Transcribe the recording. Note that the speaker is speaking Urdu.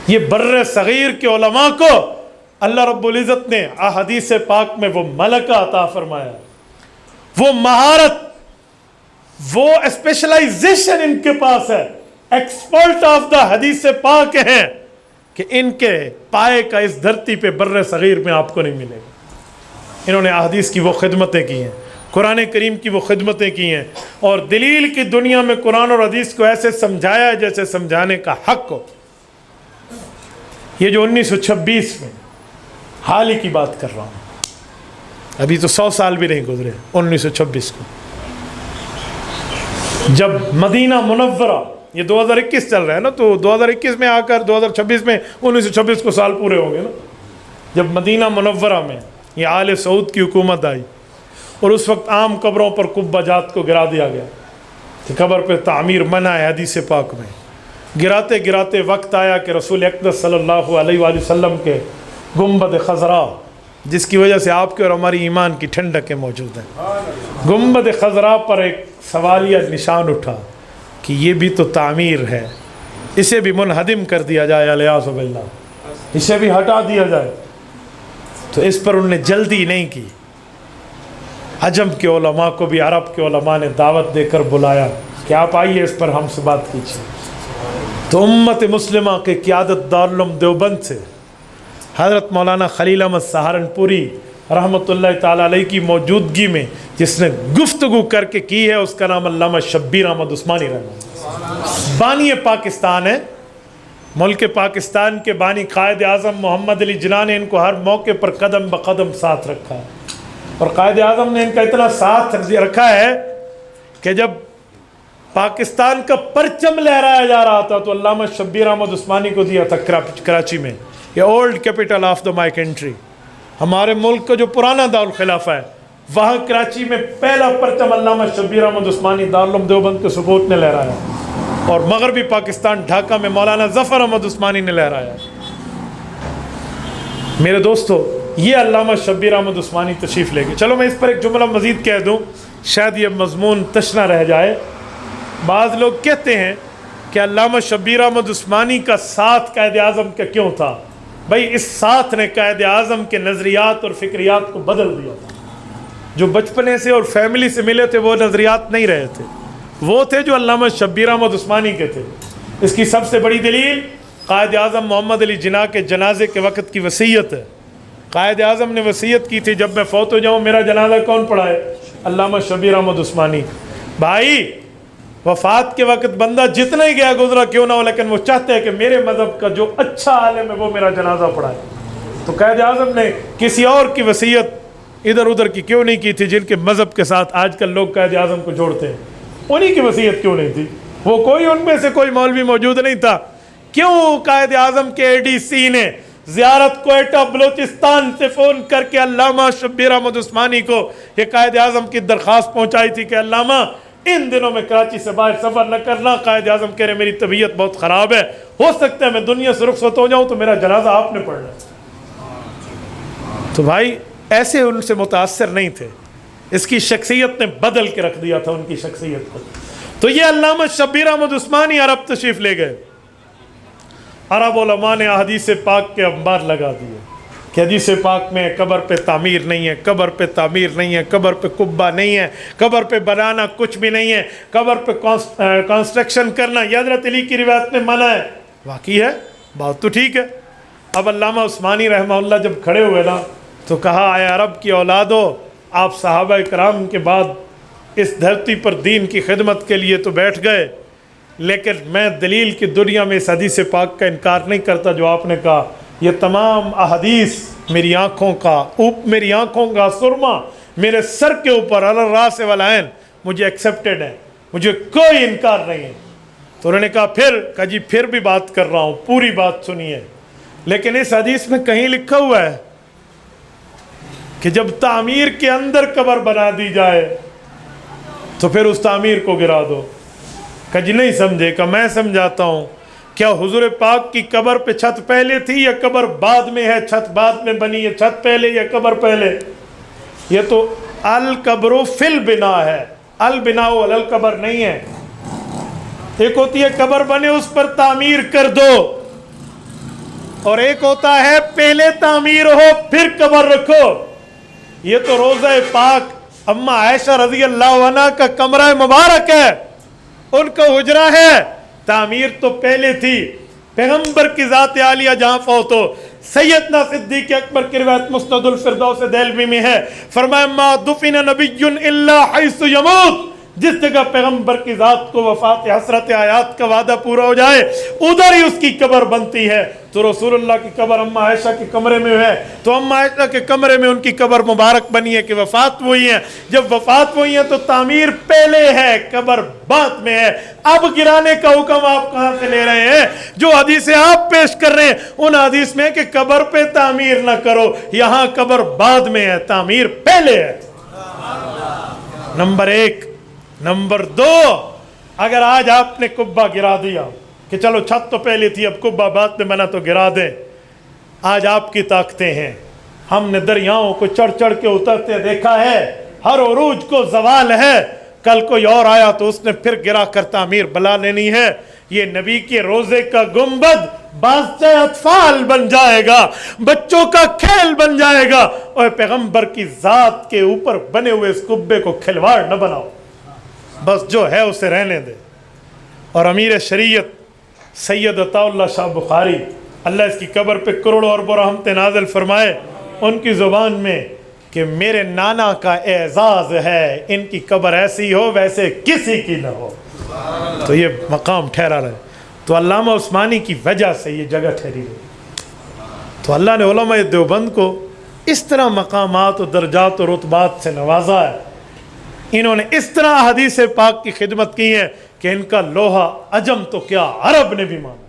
یہ بر صغیر کے علماء کو اللہ رب العزت نے احادیث پاک میں وہ ملکہ عطا فرمایا، وہ مہارت، وہ اسپیشلائزیشن ان کے پاس ہے، ایکسپرٹ آف دا حدیث پاک ہیں کہ ان کے پائے کا اس دھرتی پہ بر صغیر میں آپ کو نہیں ملے گا۔ انہوں نے احادیث کی وہ خدمتیں کی ہیں، قرآن کریم کی وہ خدمتیں کی ہیں، اور دلیل کی دنیا میں قرآن اور حدیث کو ایسے سمجھایا ہے جیسے سمجھانے کا حق ہو۔ یہ جو 1926 میں حال ہی کی بات کر رہا ہوں، ابھی تو 100 سال بھی نہیں گزرے، 1926 کو جب مدینہ منورہ، یہ 2021 چل رہا ہے نا، تو 2021 میں آ کر 2026 میں 1926 کو سال پورے ہوں گے نا، جب مدینہ منورہ میں یہ آل سعود کی حکومت آئی اور اس وقت عام قبروں پر قبہ جات کو گرا دیا گیا کہ قبر پہ تعمیر منع ہے حدیث پاک میں، گراتے گراتے وقت آیا کہ رسول اقدس صلی اللہ علیہ وآلہ وسلم کے گنبد خضرا، جس کی وجہ سے آپ کے اور ہماری ایمان کی ٹھنڈکیں موجود ہیں، گنبد خضرا پر ایک سوالیہ نشان اٹھا کہ یہ بھی تو تعمیر ہے، اسے بھی منہدم کر دیا جائے، الیاذ باللہ، اسے بھی ہٹا دیا جائے۔ تو اس پر انہوں نے جلدی نہیں کی، عجم کے علماء کو بھی عرب کے علماء نے دعوت دے کر بلایا کہ آپ آئیے اس پر ہم سے بات کیجیے۔ تو امت مسلمہ کے قیادت دارالعلوم دیوبند سے حضرت مولانا خلیل احمد سہارنپوری رحمۃ اللہ تعالیٰ علیہ کی موجودگی میں جس نے گفتگو کر کے کی ہے، اس کا نام علامہ شبیر احمد عثمانی رحمۃ، بانی پاکستان ہے، ملک پاکستان کے بانی قائد اعظم محمد علی جناح نے ان کو ہر موقع پر قدم بقدم ساتھ رکھا ہے، اور قائد اعظم نے ان کا اتنا ساتھ رکھا ہے کہ جب پاکستان کا پرچم لہرایا جا رہا تھا تو علامہ شبیر احمد عثمانی کو دیا تھا کراچی میں، یہ old capital of the my country, ہمارے ملک کا جو پرانا دارالخلافہ ہے، وہاں کراچی میں پہلا پرچم علامہ شبیر احمد عثمانی دارالعلوم دیوبند کے ثبوت نے لہرایا، اور مغربی پاکستان ڈھاکہ میں مولانا ظفر احمد عثمانی نے لہرایا۔ میرے دوستو، یہ علامہ شبیر احمد عثمانی تشریف لے گئے۔ چلو میں اس پر ایک جملہ مزید کہہ دوں، شاید یہ مضمون تشنا رہ جائے۔ بعض لوگ کہتے ہیں کہ علامہ شبیر احمد عثمانی کا ساتھ قائد اعظم کا کیوں تھا؟ بھائی اس ساتھ نے قائد اعظم کے نظریات اور فکریات کو بدل دیا تھا۔ جو بچپنے سے اور فیملی سے ملے تھے وہ نظریات نہیں رہے تھے، وہ تھے جو علامہ شبیر احمد عثمانی کے تھے۔ اس کی سب سے بڑی دلیل قائد اعظم محمد علی جناح کے جنازے کے وقت کی وصیت ہے۔ قائد اعظم نے وصیت کی تھی جب میں فوت ہو جاؤں میرا جنازہ کون پڑھائے؟ علامہ شبیر احمد عثمانی۔ بھائی وفات کے وقت بندہ جتنا ہی گیا گزرا کیوں نہ ہو، لیکن وہ چاہتے ہیں کہ میرے مذہب کا جو اچھا عالم ہے وہ میرا جنازہ پڑھائے۔ تو قائد اعظم نے کسی اور کی وصیت ادھر ادھر کی کیوں نہیں کی تھی جن کے مذہب کے ساتھ آج کل لوگ قائد اعظم کو جوڑتے ہیں؟ انہی کی وصیت کیوں نہیں تھی؟ وہ کوئی ان میں سے کوئی مولوی موجود نہیں تھا، کیوں قائد اعظم کے اے ڈی سی نے زیارت کوئٹہ بلوچستان سے فون کر کے علامہ شبیر احمد عثمانی کو یہ قائد اعظم کی درخواست پہنچائی تھی کہ علامہ ان دنوں میں کراچی سے باہر سفر نہ کرنا، قائد اعظم کہہ رہے میری طبیعت بہت خراب ہے، ہو سکتا ہے میں دنیا سے رخصت ہو جاؤں تو میرا جنازہ آپ نے پڑھنا۔ تو بھائی ایسے ان سے متاثر نہیں تھے، اس کی شخصیت نے بدل کے رکھ دیا تھا ان کی شخصیت کو۔ تو یہ علامہ شبیر احمد عثمانی عرب تشریف لے گئے، عرب علماء نے حدیث پاک کے انبار لگا دیے کہ حدیث پاک میں قبر پہ تعمیر نہیں ہے، قبر پہ تعمیر نہیں ہے، قبر پہ قبہ نہیں ہے، قبر پہ بنانا کچھ بھی نہیں ہے، قبر پہ کنسٹرکشن کرنا یہ حضرت علی کی روایت میں منع ہے۔ واقعی ہے، بات تو ٹھیک ہے۔ اب علامہ عثمانی رحمہ اللہ جب کھڑے ہوئے نا تو کہا اے عرب کی اولادو، آپ صحابہ کرام کے بعد اس دھرتی پر دین کی خدمت کے لیے تو بیٹھ گئے، لیکن میں دلیل کی دنیا میں اس حدیث پاک کا انکار نہیں کرتا جو آپ نے کہا۔ یہ تمام احادیث میری آنکھوں کا سرما میرے سر کے اوپر علی الراس والعین مجھے ایکسیپٹڈ ہے، مجھے کوئی انکار نہیں ہے۔ تو انہوں نے کہا جی پھر بھی بات کر رہا ہوں، پوری بات سنیے، لیکن اس حدیث میں کہیں لکھا ہوا ہے کہ جب تعمیر کے اندر قبر بنا دی جائے تو پھر اس تعمیر کو گرا دو۔ کہ جی نہیں سمجھے، کہ میں سمجھاتا ہوں، کیا حضور پاک کی قبر پہ چھت پہلے تھی یا قبر بعد میں ہے؟ چھت بعد میں بنی ہے، چھت پہلے یا قبر پہلے؟ یہ تو القبر فی البنا ہے، البنا علی القبر نہیں ہے۔ ایک ہوتی ہے قبر بنے اس پر تعمیر کر دو، اور ایک ہوتا ہے پہلے تعمیر ہو پھر قبر رکھو. یہ تو روضہ پاک اما عائشہ رضی اللہ عنہ کا کمرہ مبارک ہے, ان کا حجرہ ہے. تعمیر تو پہلے تھی. پیغمبر کی ذات عالیہ جہاں فوت ہو, سیدنا صدیق اکبر کی روایت مسند الفردوس دہلوی میں ہے, فرمایا ما دفن نبی الا حیث یموت, جس جگہ پیغمبر کی ذات کو وفات حسرت آیات کا وعدہ پورا ہو جائے ادھر ہی اس کی قبر بنتی ہے. تو رسول اللہ کی قبر اما عائشہ کے کمرے میں ہے, تو اما عائشہ کے کمرے میں ان کی قبر مبارک بنی ہے کہ وفات وہی ہیں. جب وفات وہی ہیں تو تعمیر پہلے ہے, قبر بعد میں ہے. اب گرانے کا حکم آپ کہاں سے لے رہے ہیں؟ جو حدیثیں آپ پیش کر رہے ہیں ان حدیث میں کہ قبر پہ تعمیر نہ کرو, یہاں قبر بعد میں ہے, تعمیر پہلے ہے. نمبر 1. نمبر 2, اگر آج آپ نے قبہ گرا دیا کہ چلو چھت تو پہلے تھی اب قبہ بعد میں بنا تو گرا دیں, آج آپ کی طاقتیں ہیں. ہم نے دریاؤں کو چڑھ چڑھ کے اترتے دیکھا ہے, ہر عروج کو زوال ہے. کل کوئی اور آیا تو اس نے پھر گرا کر تعمیر بلا لینی ہے. یہ نبی کے روزے کا گنبد بادشاہ اطفال بن جائے گا, بچوں کا کھیل بن جائے گا. اور پیغمبر کی ذات کے اوپر بنے ہوئے اس قبے کو کھلواڑ نہ بناؤ, بس جو ہے اسے رہنے دے. اور امیر شریعت سید عطا اللہ شاہ بخاری, اللہ اس کی قبر پہ کروڑوں ارب رحمت نازل فرمائے, ان کی زبان میں کہ میرے نانا کا اعزاز ہے ان کی قبر ایسی ہو ویسے کسی کی نہ ہو. تو یہ مقام ٹھہرا رہے. تو علامہ عثمانی کی وجہ سے یہ جگہ ٹھہری رہی. تو اللہ نے علماء دیوبند کو اس طرح مقامات و درجات و رتبات سے نوازا ہے. انہوں نے اس طرح حدیث پاک کی خدمت کی ہے کہ ان کا لوہا عجم تو کیا عرب نے بھی مانا.